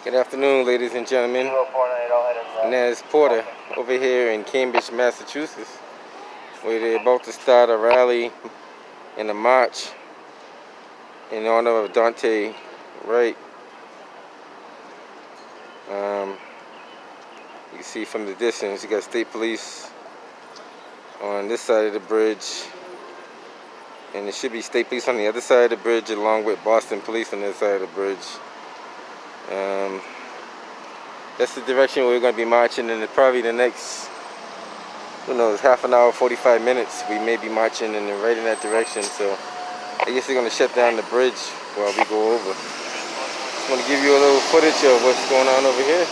Good afternoon, ladies and gentlemen. Nez Porter over here in Cambridge, Massachusetts, where they're about to start a rally and a march in honor of Daunte, Wright. You can see from the distance, you got state police on this side of the bridge, and there should be state police on the other side of the bridge, along with Boston police on this side of the bridge. That's the direction we're going to be marching in. Probably the next, who knows, half an hour, 45 minutes, we may be marching right in that direction. So I guess they're going to shut down the bridge while we go over. Just want to give you a little footage of what's going on over here.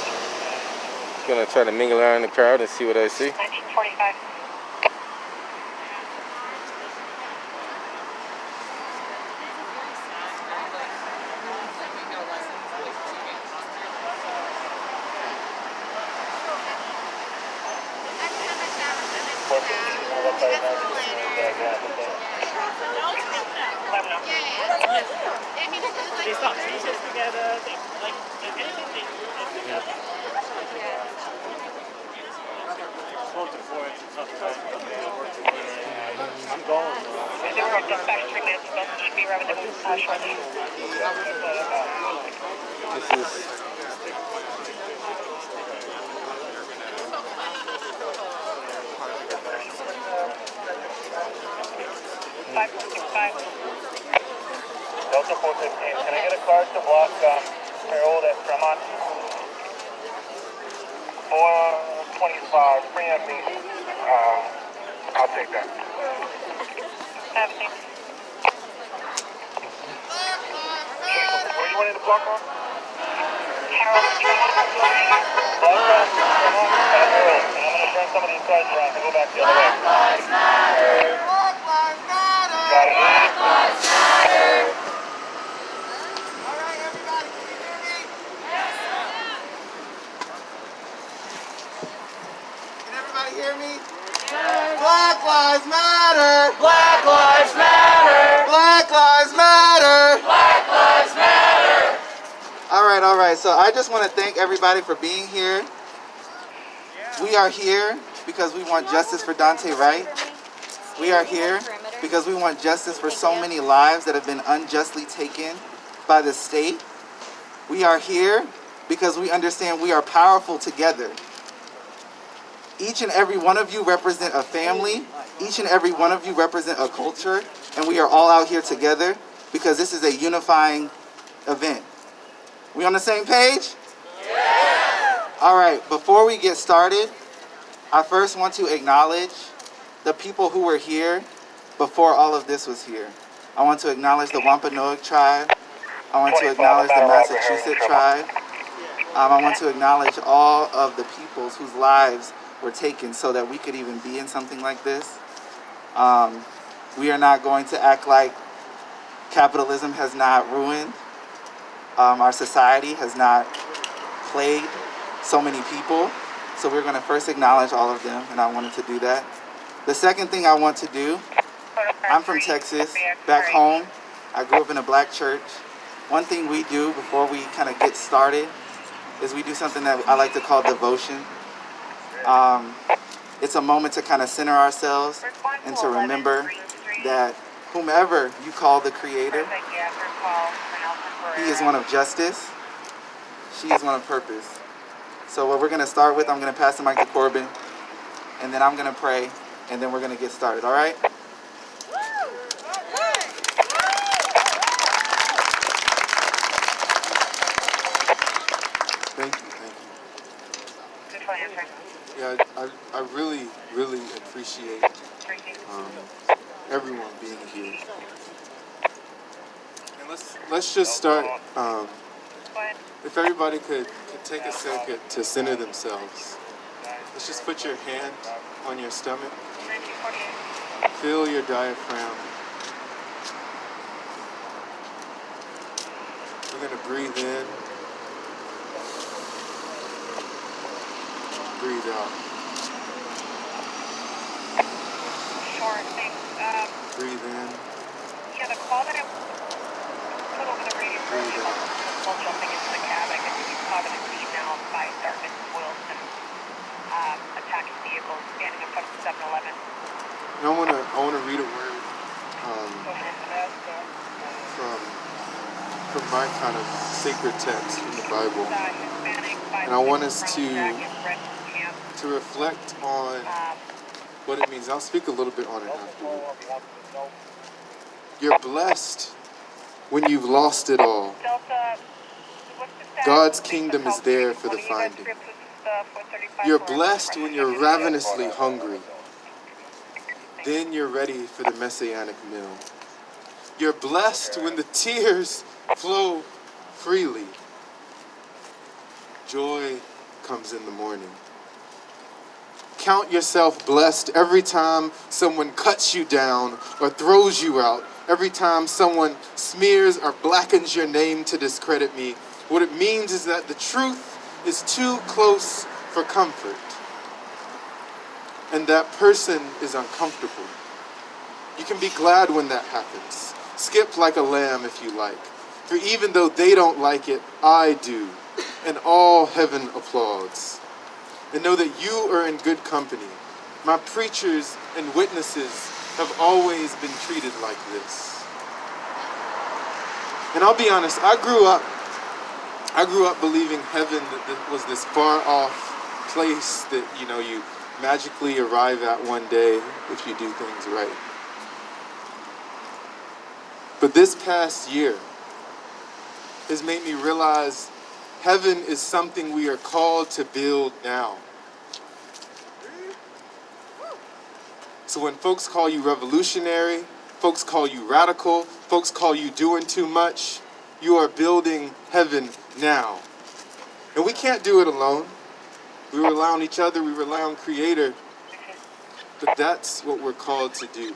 Just going to try to mingle around the crowd and see what I see. 1945. They stop teachers together. They like anything they do. Spoke to the board. It's tough time. I'm going. They were dispatch 3 minutes ago. Should be arriving at shortly. This is 565. Delta 415. Can I get a card to block Harold at Fremont? 425. Free empty. I'll take that. Have a seat. Where you wanted to block on? Harold, Block on Fremont. That's Harold. And I'm going to turn some of these cards around to go back the other way. Got it. Hear me? Black Lives Matter! Black Lives Matter! Black Lives Matter! Black Lives Matter! All right. So I just want to thank everybody for being here. We are here because we want justice for Daunte Wright. We are here because we want justice for so many lives that have been unjustly taken by the state. We are here because we understand we are powerful together. Each and every one of you represent a family. Each and every one of you represent a culture. And we are all out here together because this is a unifying event. We on the same page? Yeah. All right, before we get started, I first want to acknowledge the people who were here before all of this was here. I want to acknowledge the Wampanoag tribe. I want to acknowledge the Massachusetts tribe. I want to acknowledge all of the peoples whose lives were taken so that we could even be in something like this. We are not going to act like capitalism has not ruined our society, has not plagued so many people. So we're going to first acknowledge all of them, and I wanted to do that. The second thing I want to do, I'm from Texas, back home. I grew up in a black church. One thing we do before we kind of get started is we do something that I like to call devotion. It's a moment to kind of center ourselves and to remember that whomever you call the creator, he is one of justice, she is one of purpose. So what we're going to start with, I'm going to pass the mic to Corbin, and then I'm going to pray, and then we're going to get started, all right? Thank you. Yeah, I really appreciate everyone being here. And let's just start. If everybody could take a second to center themselves. Let's just put your hand on your stomach. Feel your diaphragm. We're going to breathe in. Breathe out. Sure, thanks. Breathe in. Yeah, the call that I put over the radio Breathe out. while jumping into the cab, I guess you talk kind of sacred text from the Bible. And I want us to reflect on what it means. I'll speak a little bit on it afterward. You're blessed when you've lost it all. God's kingdom is there for the finding. You're blessed when you're ravenously hungry. Then you're ready for the messianic meal. You're blessed when the tears flow freely. Joy comes in the morning. Count yourself blessed every time someone cuts you down or throws you out. Every time someone smears or blackens your name to discredit me. What it means is that the truth is too close for comfort. And that person is uncomfortable. You can be glad when that happens. Skip like a lamb if you like. For even though they don't like it, I do. And all heaven applauds. And know that you are in good company. My preachers and witnesses have always been treated like this. And I'll be honest, I grew up believing heaven that was this far off place that, you magically arrive at one day if you do things right. But this past year has made me realize heaven is something we are called to build now. So when folks call you revolutionary, folks call you radical, folks call you doing too much, you are building heaven now. And we can't do it alone. We rely on each other, we rely on Creator. But that's what we're called to do.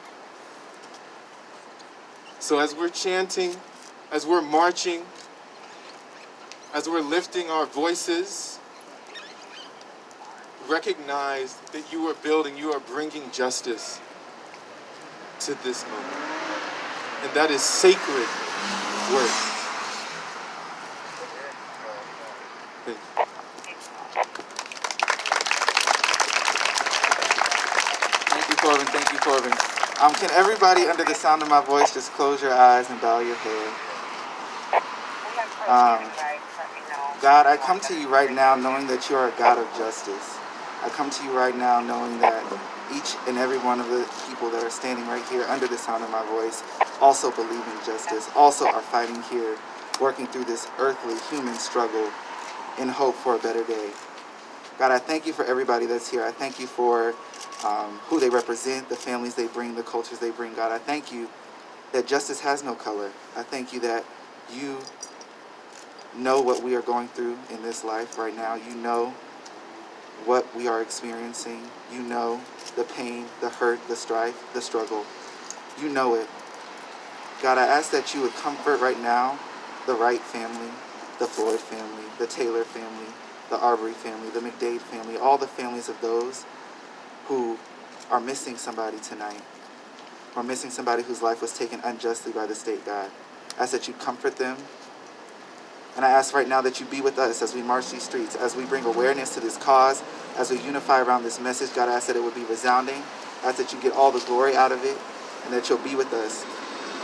So as we're chanting, as we're marching, as we're lifting our voices, recognize that you are bringing justice to this moment. And that is sacred work. Thank you, Corbin. Thank you, Corbin. Can everybody under the sound of my voice just close your eyes and bow your head? God, I come to you right now knowing that you are a God of justice. I come to you right now knowing that each and every one of the people that are standing right here under the sound of my voice also believe in justice, also are fighting here, working through this earthly human struggle in hope for a better day. God, I thank you for everybody that's here. I thank you for who they represent, the families they bring, the cultures they bring. God, I thank you that justice has no color. I thank you that you know what we are going through in this life right now. You know what we are experiencing. You know the pain, the hurt, the strife, the struggle. You know it. God, I ask that you would comfort right now the Wright family, the Floyd family, the Taylor family, the Arbery family, the McDade family, all the families of those who are missing somebody tonight, or missing somebody whose life was taken unjustly by the state, God. I ask that you comfort them. And I ask right now that you be with us as we march these streets, as we bring awareness to this cause, as we unify around this message. God, I ask that it would be resounding. I ask that you get all the glory out of it, and that you'll be with us.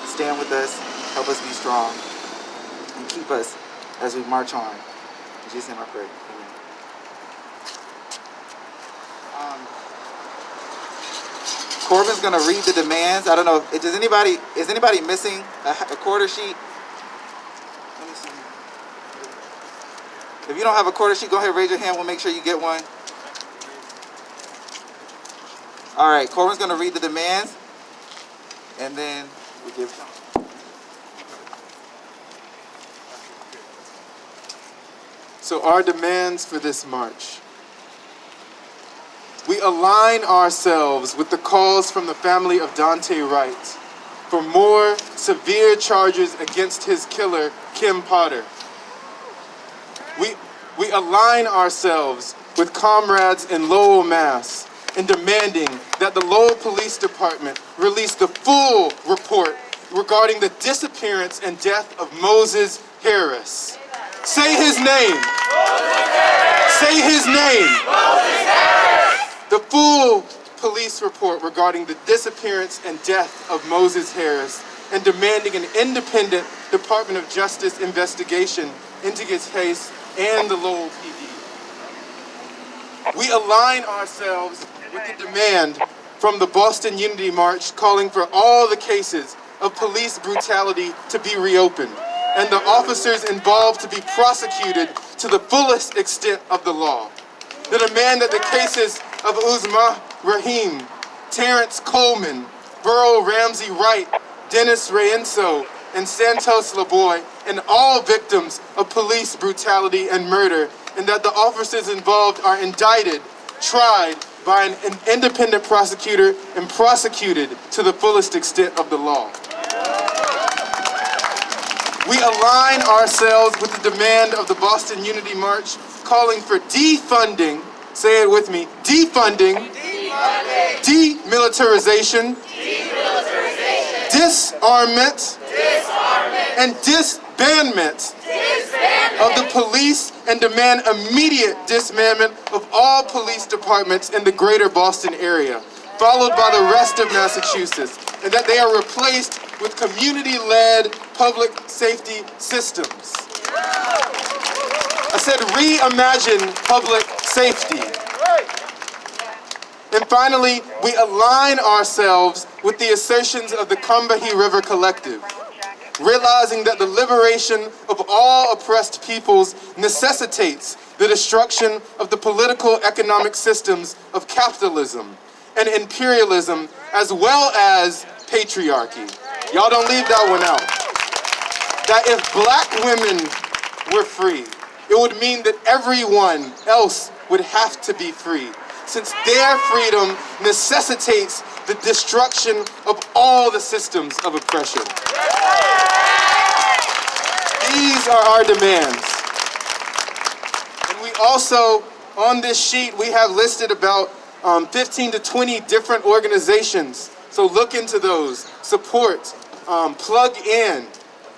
Stand with us, help us be strong, and keep us as we march on. In Jesus' name I pray. Amen. Corbin's going to read the demands. I don't know, is anybody missing a quarter sheet? Let me see. If you don't have a quarter sheet, go ahead and raise your hand. We'll make sure you get one. All right, Corbin's going to read the demands, and then we give some. So our demands for this march. We align ourselves with the calls from the family of Daunte Wright for more severe charges against his killer, Kim Potter. We align ourselves with comrades in Lowell, Mass, in demanding that the Lowell Police Department release the full report regarding the disappearance and death of Moses Harris. Say his name. Say his name. The full police report regarding the disappearance and death of Moses Harris, and demanding an independent Department of Justice investigation into its case and the Lowell PD. We align ourselves with the demand from the Boston Unity March calling for all the cases of police brutality to be reopened and the officers involved to be prosecuted to the fullest extent of the law. The demand that the cases of Uzma Rahim, Terrence Coleman, Burrow Ramsey Wright, Dennis Reinso, and Santos LaBoy, and all victims of police brutality and murder, and that the officers involved are indicted, tried by an independent prosecutor, and prosecuted to the fullest extent of the law. We align ourselves with the demand of the Boston Unity March, calling for defunding, say it with me, defunding, demilitarization, disarmament, and disbandment of the police, and demand immediate dismantlement of all police departments in the greater Boston area, followed by the rest of Massachusetts, and that they are replaced with community-led public safety systems. I said reimagine public safety. And finally, we align ourselves with the assertions of the Combahee River Collective, realizing that the liberation of all oppressed peoples necessitates the destruction of the political economic systems of capitalism and imperialism, as well as patriarchy. Y'all don't leave that one out. That if black women were free, it would mean that everyone else would have to be free, since their freedom necessitates the destruction of all the systems of oppression. These are our demands. And we also, on this sheet, we have listed about 15 to 20 different organizations. So look into those, support, plug in,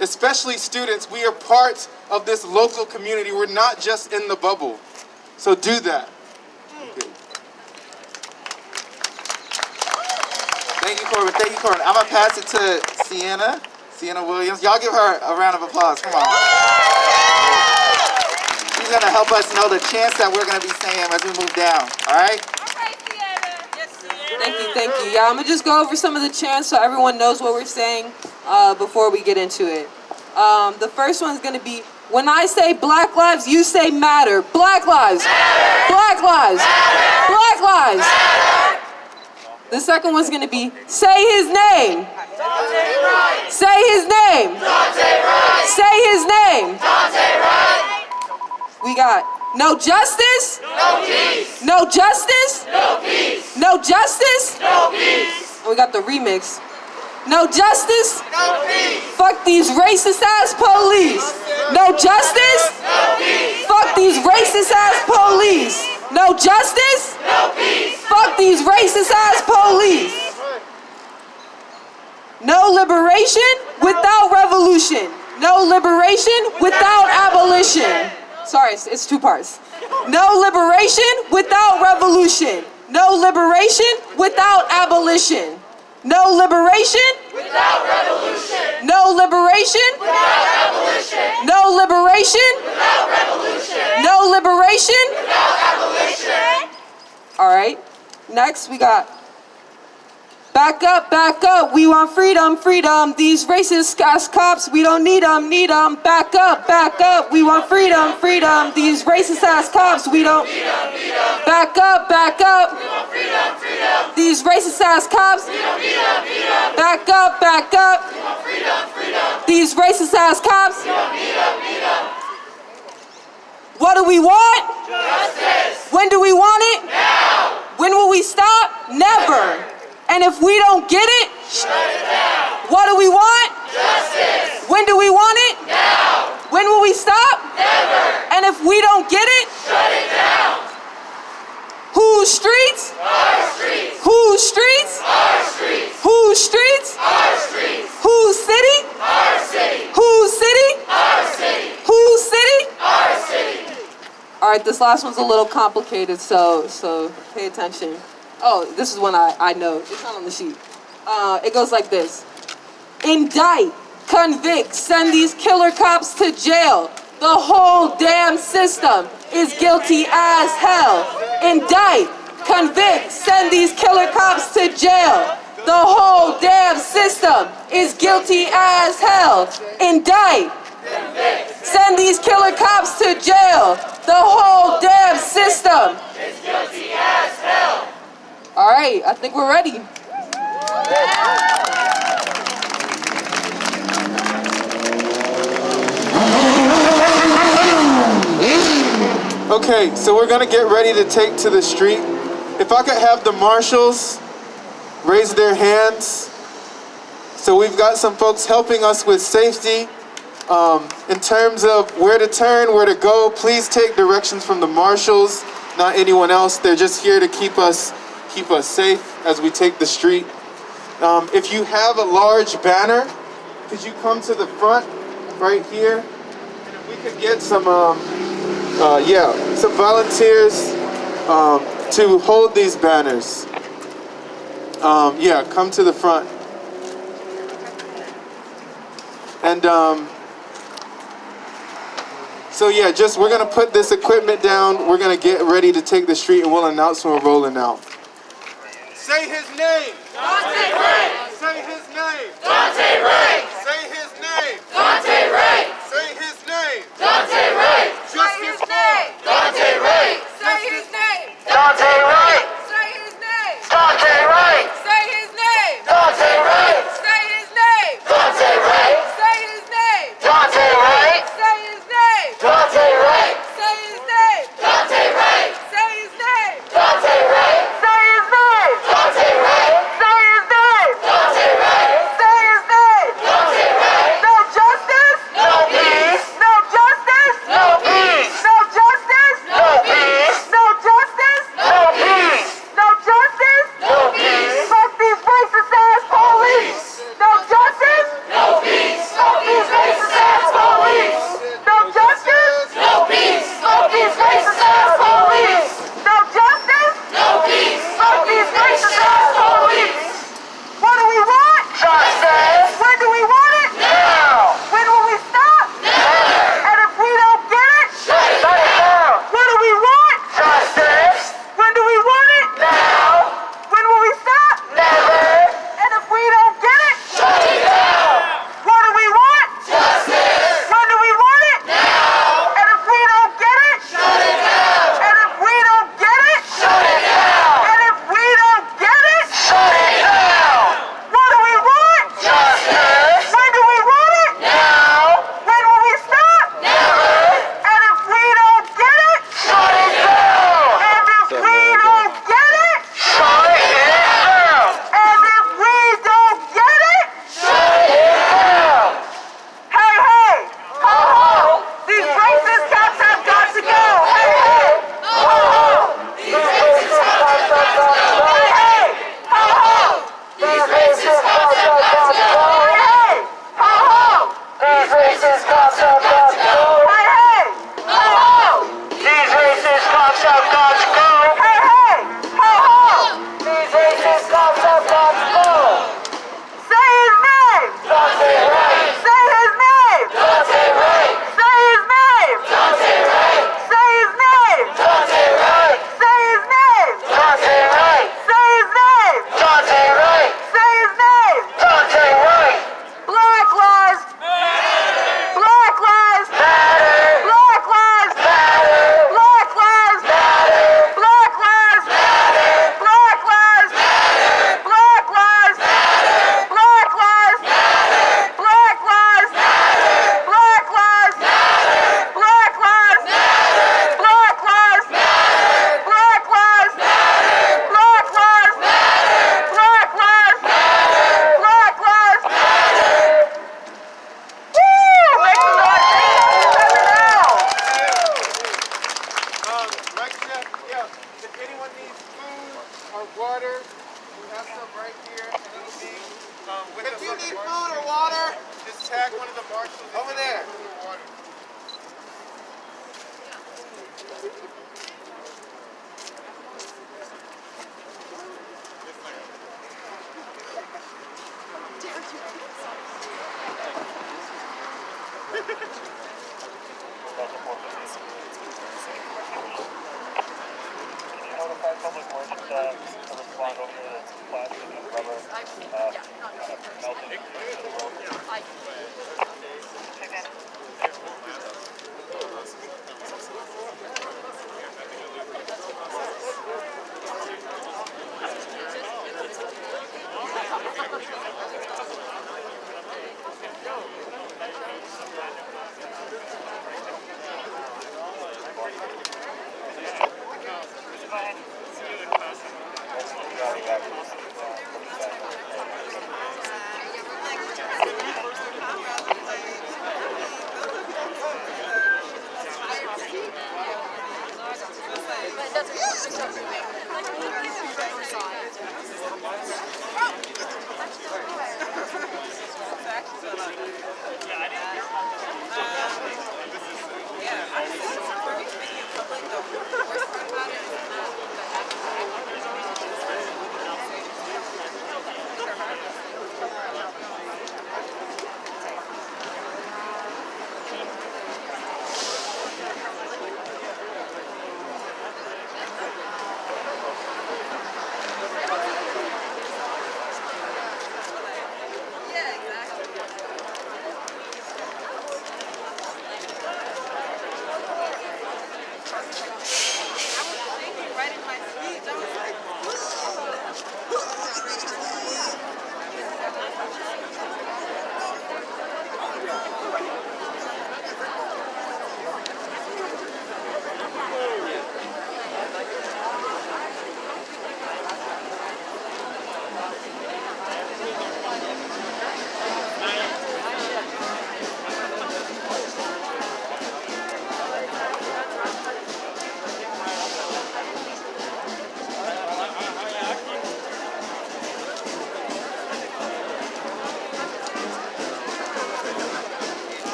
especially students. We are part of this local community. We're not just in the bubble. So do that. Okay. Thank you, Corbin. Thank you, Corbin. I'm going to pass it to Sienna Williams. Y'all give her a round of applause. Come on. She's going to help us know the chants that we're going to be saying as we move down. All right? Thank you. Yeah, I'm going to just go over some of the chants so everyone knows what we're saying before we get into it. The first one's going to be, when I say black lives, you say matter. Black lives. Matter. Black lives. Matter. Black lives. Matter. The second one's going to be, say his name. Daunte Wright. Say his name. Daunte Wright. Say his name. Daunte Wright. We got no justice. No peace. No justice. No peace. No justice. No peace. And we got the remix. No justice. No peace. Fuck these racist ass police. No justice. No peace. Fuck these racist ass police. No justice. No peace. Fuck these racist ass police. No liberation without revolution. No liberation without abolition. Sorry, it's two parts. No liberation without revolution. No liberation without abolition. No liberation Without revolution. no liberation Without abolition. no liberation Without revolution. no liberation. Without abolition. All right. Next, we got back up, we want freedom, freedom. These racist ass cops, we don't need them, need them. Back up, we want freedom, freedom. These racist ass cops, we don't. Back up. We want freedom, freedom. These racist ass cops, We don't need them, need them. back up. We want freedom, freedom. These racist ass cops, We don't need them, need them. what do we want? Justice. When do we want it? Now. When will we stop? Never. And if we don't get it, Shut it down. what do we want? Justice. When do we want it? Now. When will we stop? Never. And if we don't get it, Shut it down. whose streets? Our streets. Whose streets? Our streets. Whose streets? Our streets. Whose city? Our city. Whose city? Our city. Whose city? Our city. All right, this last one's a little complicated, so pay attention. Oh, this is one I know. It's not on the sheet. It goes like this. Indict, convict, send these killer cops to jail. The whole damn system is guilty as hell. Indict, convict, send these killer cops to jail. The whole damn system is guilty as hell. Indict, send these killer cops to jail. The whole damn system is guilty as hell. All right, I think we're ready. Okay, so we're gonna get ready to take to the street. If I could have the marshals raise their hands. So we've got some folks helping us with safety. In terms of where to turn, where to go, please take directions from the marshals, not anyone else. They're just here to keep us safe as we take the street. If you have a large banner, could you come to the front right here? And if we could get some volunteers to hold these banners. Come to the front. And we're gonna put this equipment down. We're gonna get ready to take the street, and we'll announce when we're rolling out. Say his name. Daunte Wright. Say his name. Daunte Wright. Say his name. Daunte Wright. Say his name. Daunte Wright. Justice for Daunte Wright. Say his name. Daunte Wright. Say his name. Daunte Wright. Say his name. Daunte Wright. Say his name. Daunte Wright. Say his name. Daunte Wright. Say his name. Daunte Wright. Say his name. Daunte Wright. Say his name. Daunte Wright. Say his name. Daunte Wright. Say his name. Daunte Wright. Say his name. Daunte Wright. No justice. No peace. No justice. No peace. No justice. No peace. No justice. No peace. No justice. No peace. Fuck these racist ass police. No justice. No peace. Fuck these racist ass police. No justice. No peace. Fuck these racist ass police. No justice. No peace. Fuck these racist ass police. What do we want? Justice. When do we want it? Now. When will we stop? Never. And if we don't get it, Shut it down. what do we want? Justice. When do we want it? Now. When will we stop? Never. And if we don't get it, Shut it down. what do we want? Justice. When do we want it? Now. And if we don't get it, Shut it down. and if we don't get it, Shut it down. and if we don't get it, Shut it down. what do we want? Justice. When do we want it? Now. When will we stop? Never. And if we don't get it, Shut it down. and if we don't get it, Shut it down. and if we don't get it, Shut it down. hey, hey, ho, ho, these racist cats have got to go. Hey, hey, ho, ho, These racist cops have got to go. hey, hey, ho, ho, These racist cops have got to go. hey, hey, ho, ho, These racist cops have got to go. hey, hey, ho, ho, These racist cops have got to go. hey, hey, ho, ho. These racist cops have got to go. Say his name. Daunte Wright. Say his name. Daunte Wright. Say his name. Daunte Wright. Say his name. Daunte Wright. Say his name. Daunte Wright. Say his name. Daunte Wright. Say his name. Daunte Wright. Black lives. Black lives. Matter. Black lives. Matter. Black lives. Matter. Black lives. Matter. Black lives. Black lives. Black lives. Black lives. Black lives. Black lives. Black lives. Black lives. Black lives. Black lives. Black lives. Woo! Make some noise. Right, Chef? Yeah. If anyone needs food or water, we have some right here, and it'll be with us. If you need food or water, just tag one of the marshals over there.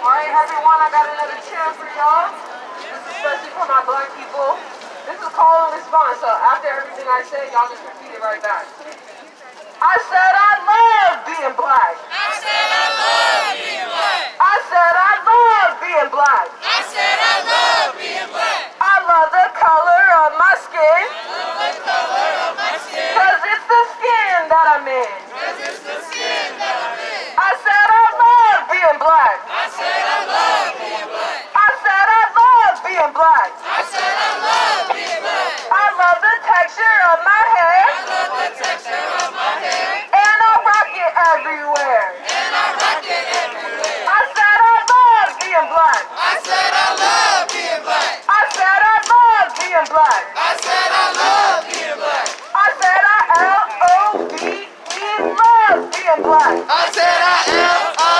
Alright, everyone, I got another chant for y'all. This is especially for my black people. This is call and response, so after everything I say, y'all just repeat it right back. I said I love being black. I said I love being black. I said I love being black. I said I love being black. I love the color of my skin. Love the color of my skin. Cause it's the skin that I'm in. Cause it's the skin that I'm in. I said I love being black. I said I love being black. I said I love being black. I said I love being black. I love the texture of my hair. I love the texture of my hair. And I rock it everywhere. And I rock it everywhere. I said I love being black. I said I love being black. I said I love being black. I said I love being black. I said I L-O-V-E love being black. I said I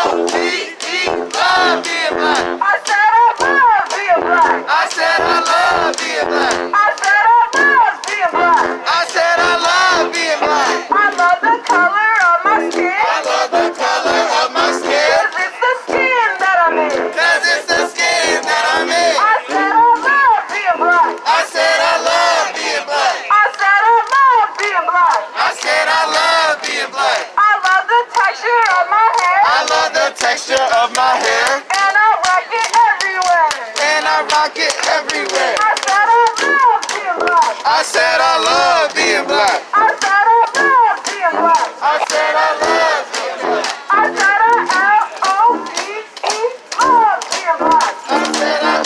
L-O-V-E love being black. I said I love being black. I said I love being black. I said I love being black. I said I love being black. I love the color of my skin. I love the color of my skin. Cause it's the skin that I'm in. Cause it's the skin that I'm in. I said I love being black. I said I love being black. I said I love being black. I said I love being black. I love the texture of my hair. I love the texture of my hair. And I rock it everywhere. And I rock it everywhere. I said I love being black. I said I love being black. I said I love being black. I said I love being black. I said I L-O-V-E love being black. I said I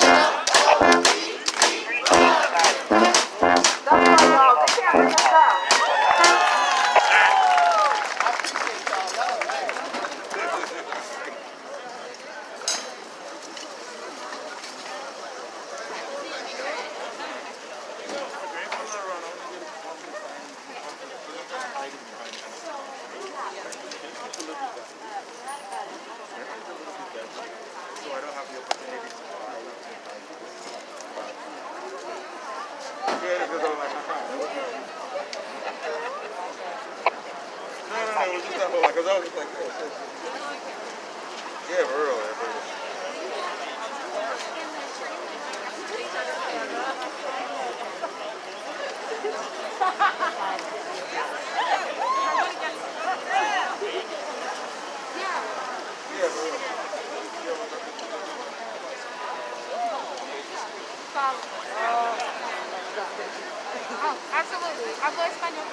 L-O-V-E love. That's right, y'all. They can't bring us down. Yeah, for real. Oh, absolutely. Hablo español.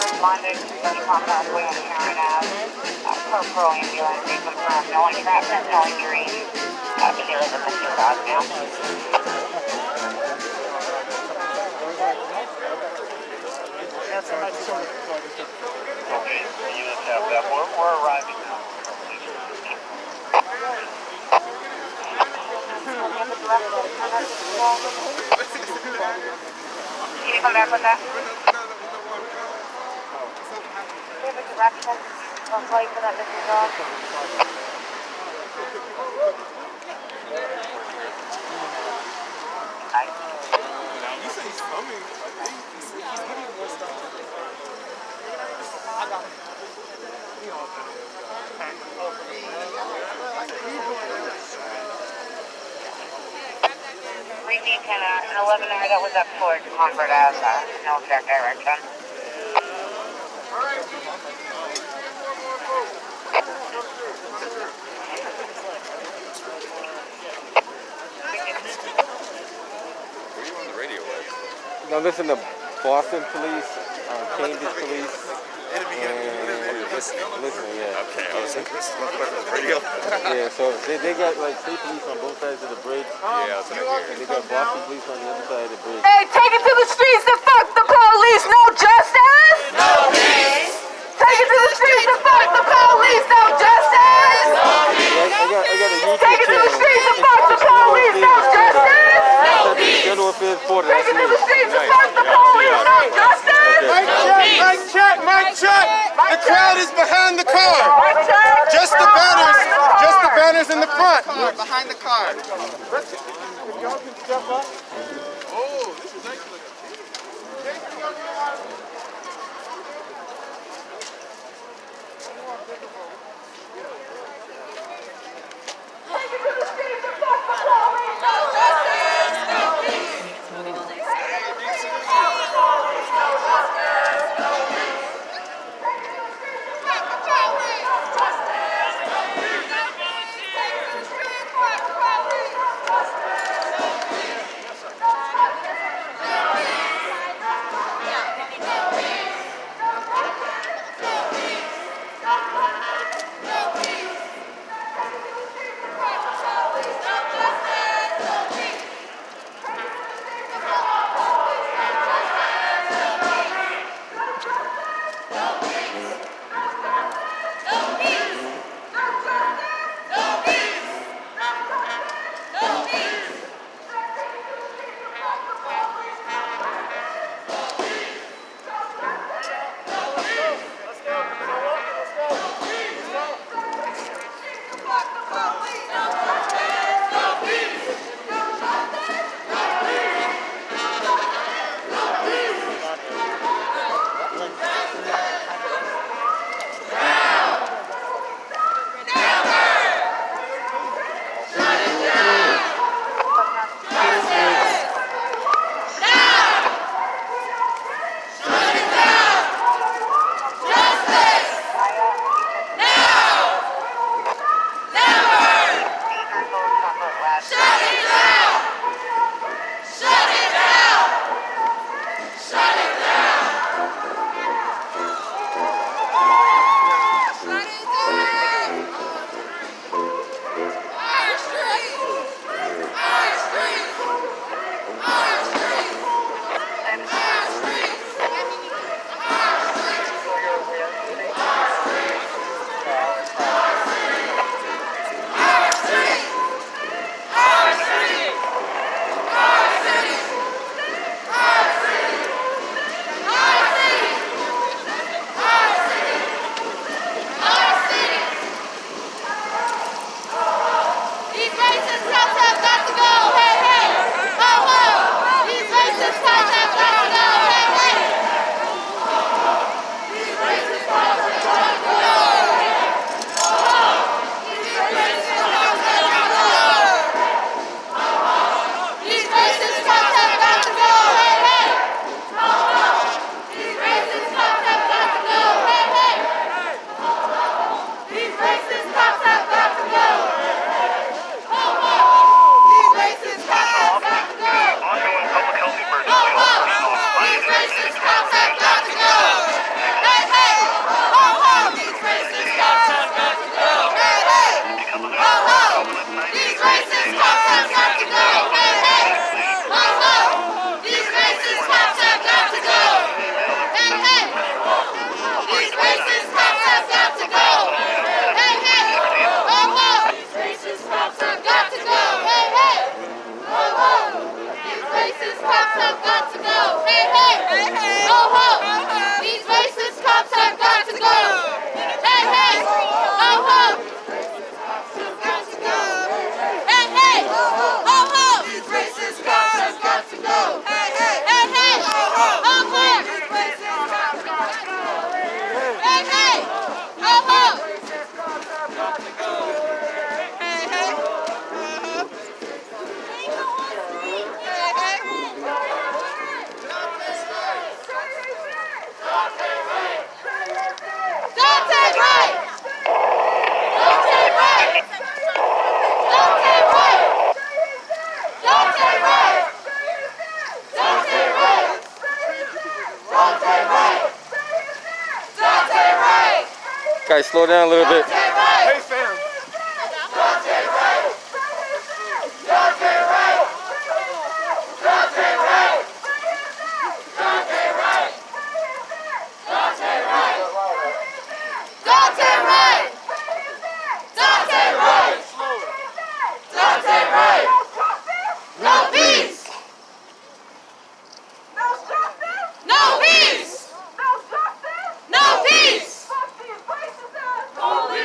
Responding to 30 Combat Way on Sharon Ave. Per ambulance, they confirmed no entrapment, no injuries. Zero to Mr. Dog now. Okay, the units have that. We're arriving now. Can you come back with that? We have a direction. Don't flight for that missing dog. You say he's coming. Repeat 10 and 11R, that was up towards Concord Ave, no exact direction. Now listen to Boston police, Cambridge police, and listen, yeah. Okay, I was thinking this is one part of the radio. Yeah, so they got like state police on both sides of the bridge. Yeah, that's what I hear. And they got Boston police on the other side of the bridge. Hey, take it to the streets and fuck the police, no justice! No peace. Take it to the streets and fuck the police, no justice! I got a YouTube Take it to the channel. streets and fuck the police, no justice! General Affairs Porter, Take that's it to me. the streets and fuck the police, no justice! Mic check, mic check. The crowd is behind the car. Just the banners in the front. Behind the car. Guys, slow down a little bit.